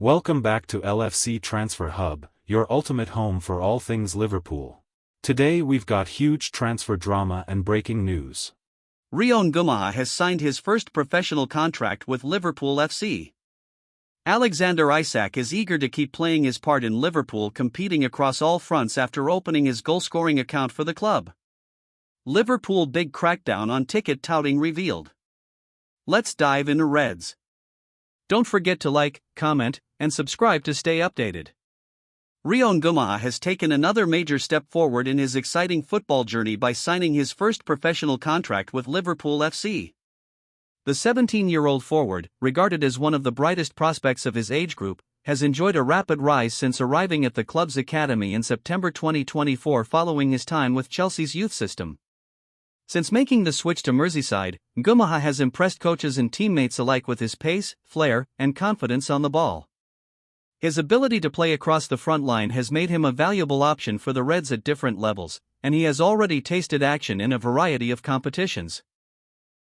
Welcome back to LFC Transfer Hub, your ultimate home for all things Liverpool. Today we've got huge transfer drama and breaking news. Ngumoha has signed his first professional contract with Liverpool FC. Alexander Isak is eager to keep playing his part in Liverpool, competing across all fronts after opening his goal-scoring account for the club. Liverpool big crackdown on ticket touting revealed. Let's dive into Reds. Don't forget to like, comment, and subscribe to stay updated. Ngumoha has taken another major step forward in his exciting football journey by signing his first professional contract with Liverpool FC. The 17-year-old forward, regarded as one of the brightest prospects of his age group, has enjoyed a rapid rise since arriving at the club's academy in September 2024 following his time with Chelsea's youth system. Since making the switch to Merseyside, Ngumoha has impressed coaches and teammates alike with his pace, flair, and confidence on the ball. His ability to play across the front line has made him a valuable option for the Reds at different levels, and he has already tasted action in a variety of competitions.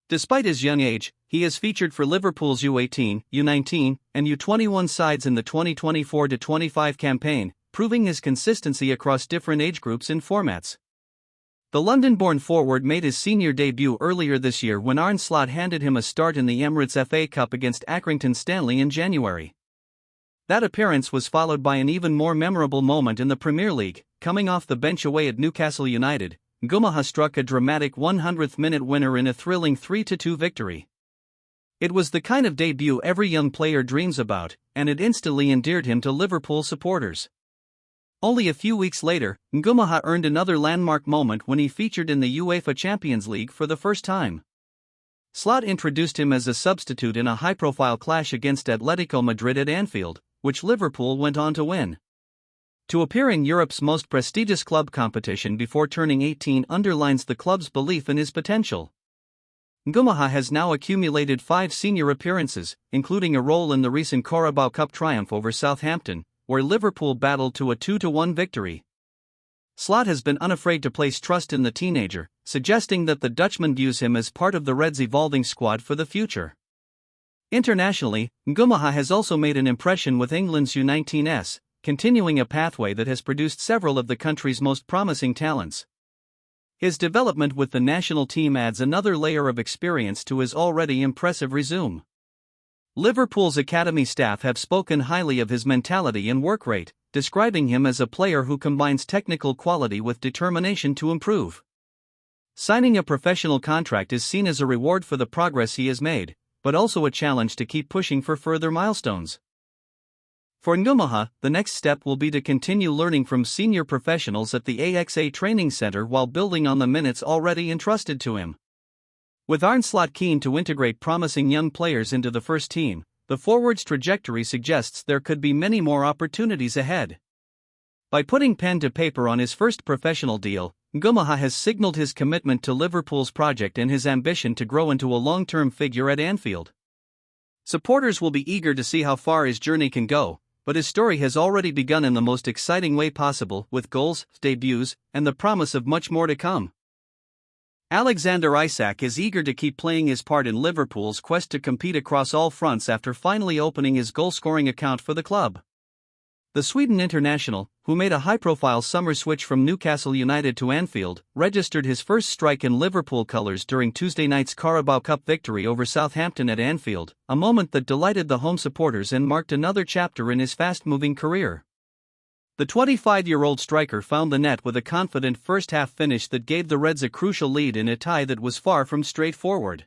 Despite his young age, he has featured for Liverpool's U18, U19, and U21 sides in the 2024-25 campaign, proving his consistency across different age groups and formats. The London-born forward made his senior debut earlier this year when Arne Slot handed him a start in the Emirates FA Cup against Accrington Stanley in January. That appearance was followed by an even more memorable moment in the Premier League. Coming off the bench away at Newcastle United, Ngumoha struck a dramatic 100th-minute winner in a thrilling 3-2 victory. It was the kind of debut every young player dreams about, and it instantly endeared him to Liverpool supporters. Only a few weeks later, Ngumoha earned another landmark moment when he featured in the UEFA Champions League for the first time. Slot introduced him as a substitute in a high-profile clash against Atletico Madrid at Anfield, which Liverpool went on to win. To appear in Europe's most prestigious club competition before turning 18 underlines the club's belief in his potential. Ngumoha has now accumulated 5 senior appearances, including a role in the recent Carabao Cup triumph over Southampton, where Liverpool battled to a 2-1 victory. Slot has been unafraid to place trust in the teenager, suggesting that the Dutchman views him as part of the Reds' evolving squad for the future. Internationally, Ngumoha has also made an impression with England's U19s, continuing a pathway that has produced several of the country's most promising talents. His development with the national team adds another layer of experience to his already impressive resume. Liverpool's academy staff have spoken highly of his mentality and work rate, describing him as a player who combines technical quality with determination to improve. Signing a professional contract is seen as a reward for the progress he has made, but also a challenge to keep pushing for further milestones. For Ngumoha, the next step will be to continue learning from senior professionals at the AXA training center while building on the minutes already entrusted to him. With Arne Slot keen to integrate promising young players into the first team, the forward's trajectory suggests there could be many more opportunities ahead. By putting pen to paper on his first professional deal, Ngumoha has signaled his commitment to Liverpool's project and his ambition to grow into a long-term figure at Anfield. Supporters will be eager to see how far his journey can go, but his story has already begun in the most exciting way possible, with goals, debuts, and the promise of much more to come. Alexander Isak is eager to keep playing his part in Liverpool's quest to compete across all fronts after finally opening his goal-scoring account for the club. The Sweden international, who made a high-profile summer switch from Newcastle United to Anfield, registered his first strike in Liverpool colours during Tuesday night's Carabao Cup victory over Southampton at Anfield, a moment that delighted the home supporters and marked another chapter in his fast-moving career. The 25-year-old striker found the net with a confident first-half finish that gave the Reds a crucial lead in a tie that was far from straightforward.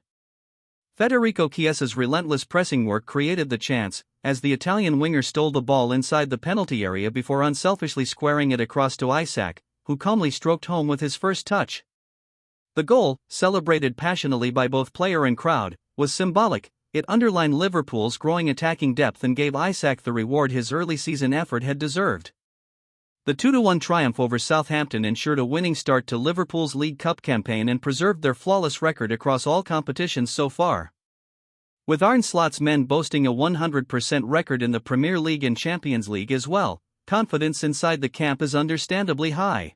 Federico Chiesa's relentless pressing work created the chance, as the Italian winger stole the ball inside the penalty area before unselfishly squaring it across to Isak, who calmly stroked home with his first touch. The goal, celebrated passionately by both player and crowd, was symbolic. It underlined Liverpool's growing attacking depth and gave Isak the reward his early season effort had deserved. The 2-1 triumph over Southampton ensured a winning start to Liverpool's League Cup campaign and preserved their flawless record across all competitions so far. With Arne Slot's men boasting a 100% record in the Premier League and Champions League as well, confidence inside the camp is understandably high.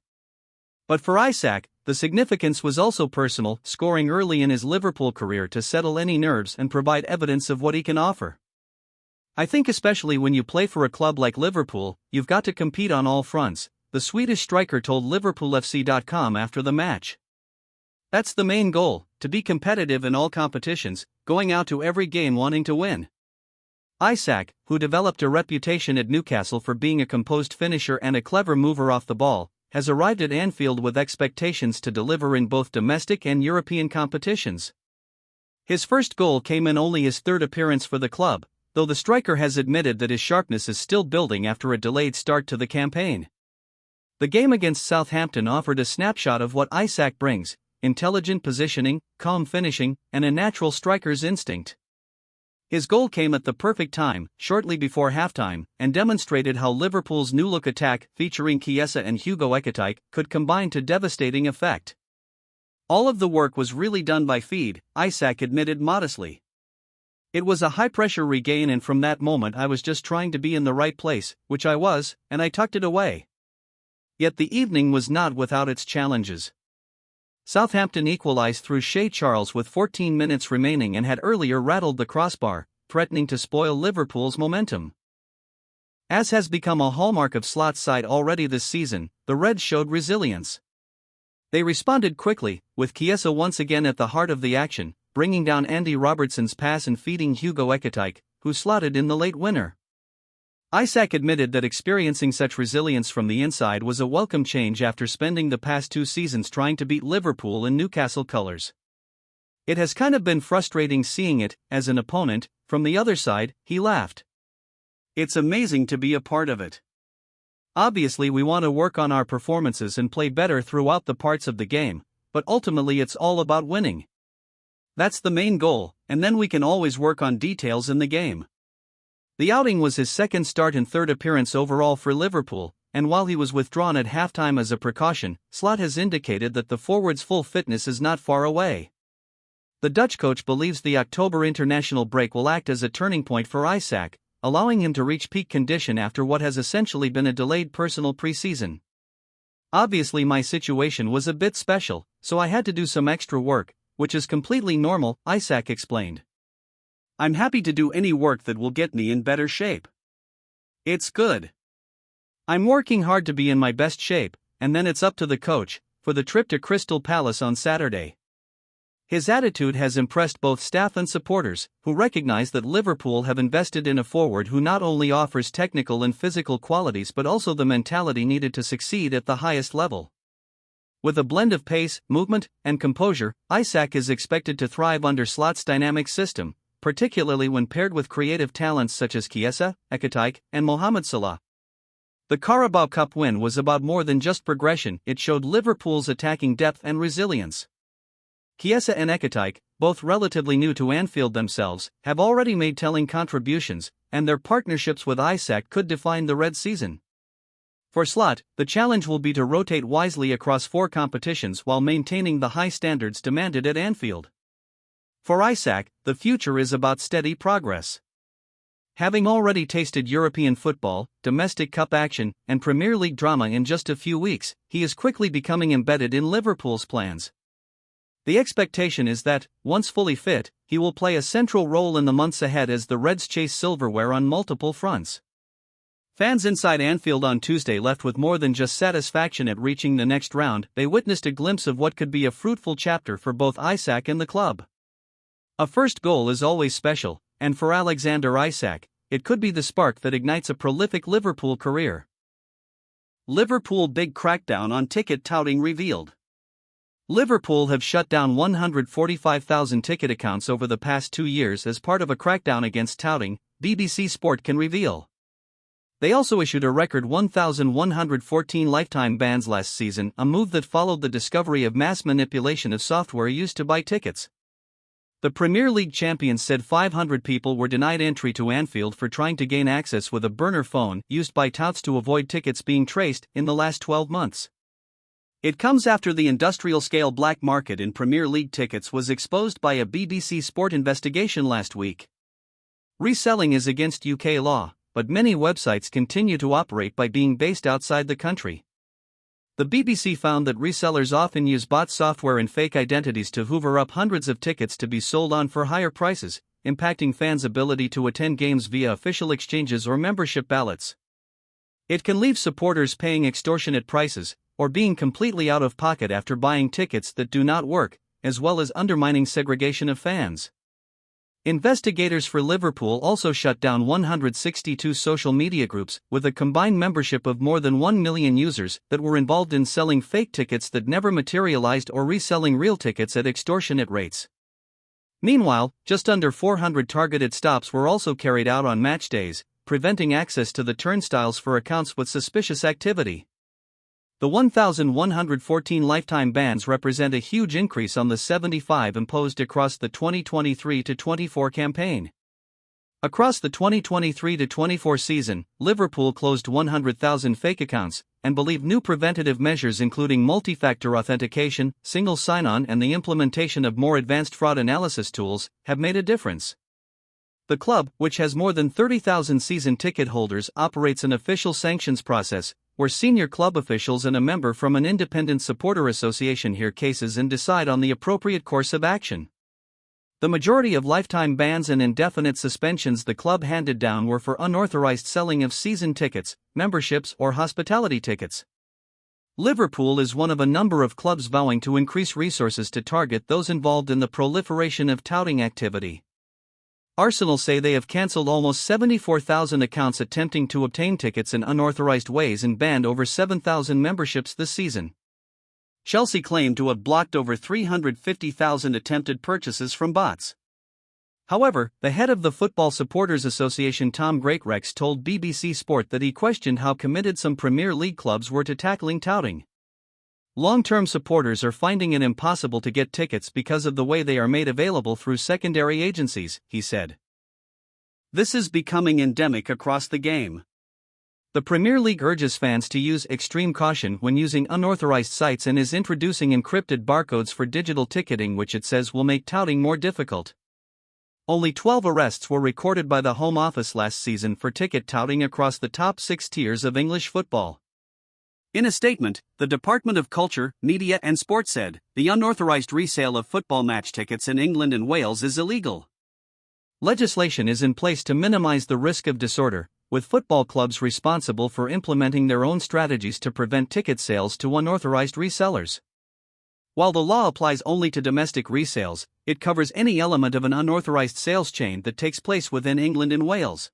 But for Isak, the significance was also personal, scoring early in his Liverpool career to settle any nerves and provide evidence of what he can offer. I think especially when you play for a club like Liverpool, you've got to compete on all fronts, the Swedish striker told LiverpoolFC.com after the match. That's the main goal, to be competitive in all competitions, going out to every game wanting to win. Isak, who developed a reputation at Newcastle for being a composed finisher and a clever mover off the ball, has arrived at Anfield with expectations to deliver in both domestic and European competitions. His first goal came in only his third appearance for the club, though the striker has admitted that his sharpness is still building after a delayed start to the campaign. The game against Southampton offered a snapshot of what Isak brings: intelligent positioning, calm finishing, and a natural striker's instinct. His goal came at the perfect time, shortly before halftime, and demonstrated how Liverpool's new-look attack, featuring Chiesa and Hugo Ekitike, could combine to devastating effect. All of the work was really done by feed, Isak admitted modestly. It was a high-pressure regain, and from that moment I was just trying to be in the right place, which I was, and I tucked it away. Yet the evening was not without its challenges. Southampton equalized through Shea Charles with 14 minutes remaining and had earlier rattled the crossbar, threatening to spoil Liverpool's momentum. As has become a hallmark of Slot's side already this season, the Reds showed resilience. They responded quickly, with Chiesa once again at the heart of the action, bringing down Andy Robertson's pass and feeding Hugo Ekitike, who slotted in the late winner. Isak admitted that experiencing such resilience from the inside was a welcome change after spending the past 2 seasons trying to beat Liverpool in Newcastle colours. It has kind of been frustrating seeing it, as an opponent, from the other side, he laughed. It's amazing to be a part of it. Obviously we want to work on our performances and play better throughout the parts of the game, but ultimately it's all about winning. That's the main goal, and then we can always work on details in the game. The outing was his second start and third appearance overall for Liverpool, and while he was withdrawn at halftime as a precaution, Slot has indicated that the forward's full fitness is not far away. The Dutch coach believes the October international break will act as a turning point for Isak, allowing him to reach peak condition after what has essentially been a delayed personal pre-season. Obviously my situation was a bit special, so I had to do some extra work, which is completely normal, Isak explained. I'm happy to do any work that will get me in better shape. It's good. I'm working hard to be in my best shape, and then it's up to the coach, for the trip to Crystal Palace on Saturday. His attitude has impressed both staff and supporters, who recognize that Liverpool have invested in a forward who not only offers technical and physical qualities but also the mentality needed to succeed at the highest level. With a blend of pace, movement, and composure, Isak is expected to thrive under Slot's dynamic system, particularly when paired with creative talents such as Chiesa, Ekitike, and Mohamed Salah. The Carabao Cup win was about more than just progression, it showed Liverpool's attacking depth and resilience. Chiesa and Ekitike, both relatively new to Anfield themselves, have already made telling contributions, and their partnerships with Isak could define the Red season. For Slot, the challenge will be to rotate wisely across 4 competitions while maintaining the high standards demanded at Anfield. For Isak, the future is about steady progress. Having already tasted European football, domestic cup action, and Premier League drama in just a few weeks, he is quickly becoming embedded in Liverpool's plans. The expectation is that, once fully fit, he will play a central role in the months ahead as the Reds chase silverware on multiple fronts. Fans inside Anfield on Tuesday left with more than just satisfaction at reaching the next round. They witnessed a glimpse of what could be a fruitful chapter for both Isak and the club. A first goal is always special, and for Alexander Isak, it could be the spark that ignites a prolific Liverpool career. Liverpool big crackdown on ticket touting revealed. Liverpool have shut down 145,000 ticket accounts over the past 2 years as part of a crackdown against touting, BBC Sport can reveal. They also issued a record 1,114 lifetime bans last season, a move that followed the discovery of mass manipulation of software used to buy tickets. The Premier League champions said 500 people were denied entry to Anfield for trying to gain access with a burner phone used by touts to avoid tickets being traced in the last 12 months. It comes after the industrial-scale black market in Premier League tickets was exposed by a BBC Sport investigation last week. Reselling is against UK law, but many websites continue to operate by being based outside the country. The BBC found that resellers often use bot software and fake identities to hoover up hundreds of tickets to be sold on for higher prices, impacting fans' ability to attend games via official exchanges or membership ballots. It can leave supporters paying extortionate prices, or being completely out of pocket after buying tickets that do not work, as well as undermining segregation of fans. Investigators for Liverpool also shut down 162 social media groups, with a combined membership of more than 1 million users, that were involved in selling fake tickets that never materialized or reselling real tickets at extortionate rates. Meanwhile, just under 400 targeted stops were also carried out on match days, preventing access to the turnstiles for accounts with suspicious activity. The 1,114 lifetime bans represent a huge increase on the 75 imposed across the 2023-24 campaign. Across the 2023-24 season, Liverpool closed 100,000 fake accounts, and believe new preventative measures including multi-factor authentication, single sign-on and the implementation of more advanced fraud analysis tools, have made a difference. The club, which has more than 30,000 season ticket holders, operates an official sanctions process, where senior club officials and a member from an independent supporter association hear cases and decide on the appropriate course of action. The majority of lifetime bans and indefinite suspensions the club handed down were for unauthorized selling of season tickets, memberships or hospitality tickets. Liverpool is one of a number of clubs vowing to increase resources to target those involved in the proliferation of touting activity. Arsenal say they have cancelled almost 74,000 accounts attempting to obtain tickets in unauthorized ways and banned over 7,000 memberships this season. Chelsea claimed to have blocked over 350,000 attempted purchases from bots. However, the head of the Football Supporters Association Tom Greatrex told BBC Sport that he questioned how committed some Premier League clubs were to tackling touting. Long-term supporters are finding it impossible to get tickets because of the way they are made available through secondary agencies, he said. This is becoming endemic across the game. The Premier League urges fans to use extreme caution when using unauthorized sites and is introducing encrypted barcodes for digital ticketing, which it says will make touting more difficult. Only 12 arrests were recorded by the Home Office last season for ticket touting across the top 6 tiers of English football. In a statement, the Department of Culture, Media and Sport said, the unauthorized resale of football match tickets in England and Wales is illegal. Legislation is in place to minimize the risk of disorder, with football clubs responsible for implementing their own strategies to prevent ticket sales to unauthorized resellers. While the law applies only to domestic resales, it covers any element of an unauthorized sales chain that takes place within England and Wales.